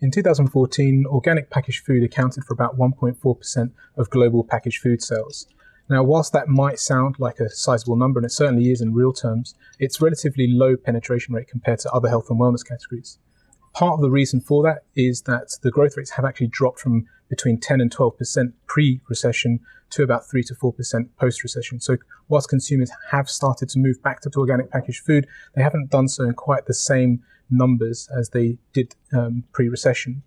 In 2014, organic packaged food accounted for about 1.4% of global packaged food sales. Now, whilst that might sound like a sizable number, and it certainly is in real terms, it's relatively low penetration rate compared to other health and wellness categories. Part of the reason for that is that the growth rates have actually dropped from between 10 and 12% pre-recession to about 3 to 4% post-recession. So whilst consumers have started to move back to organic packaged food, they haven't done so in quite the same numbers as they did pre-recession.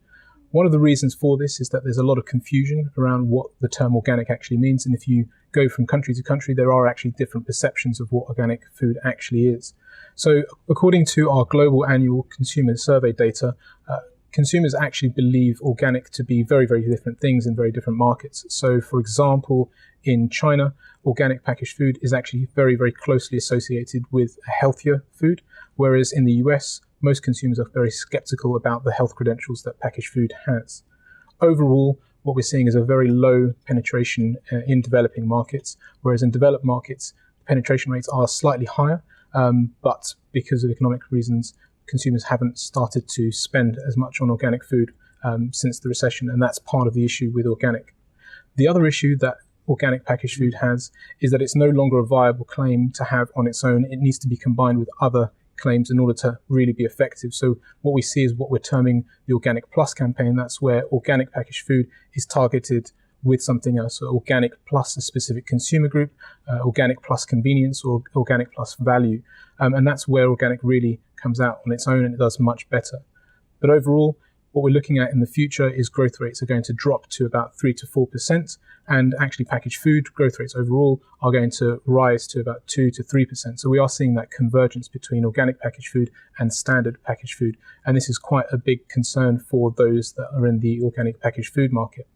One of the reasons for this is that there's a lot of confusion around what the term organic actually means. And if you go from country to country, there are actually different perceptions of what organic food actually is. So according to our global annual consumer survey data, consumers actually believe organic to be very, very different things in very different markets. So for example, in China, organic packaged food is actually very, very closely associated with a healthier food, whereas in the US, most consumers are very skeptical about the health credentials that packaged food has. Overall, what we're seeing is a very low penetration in developing markets, whereas in developed markets, penetration rates are slightly higher, but because of economic reasons, consumers haven't started to spend as much on organic food since the recession, and that's part of the issue with organic. The other issue that organic packaged food has is that it's no longer a viable claim to have on its own. It needs to be combined with other claims in order to really be effective. So what we see is what we're terming the Organic Plus campaign. That's where organic packaged food is targeted with something else. So organic plus a specific consumer group, organic plus convenience, or organic plus value. And that's where organic really comes out on its own, and it does much better. But overall, what we're looking at in the future is growth rates are going to drop to about 3 to 4%, and actually packaged food growth rates overall are going to rise to about 2 to 3%. So we are seeing that convergence between organic packaged food and standard packaged food, and this is quite a big concern for those that are in the organic packaged food market.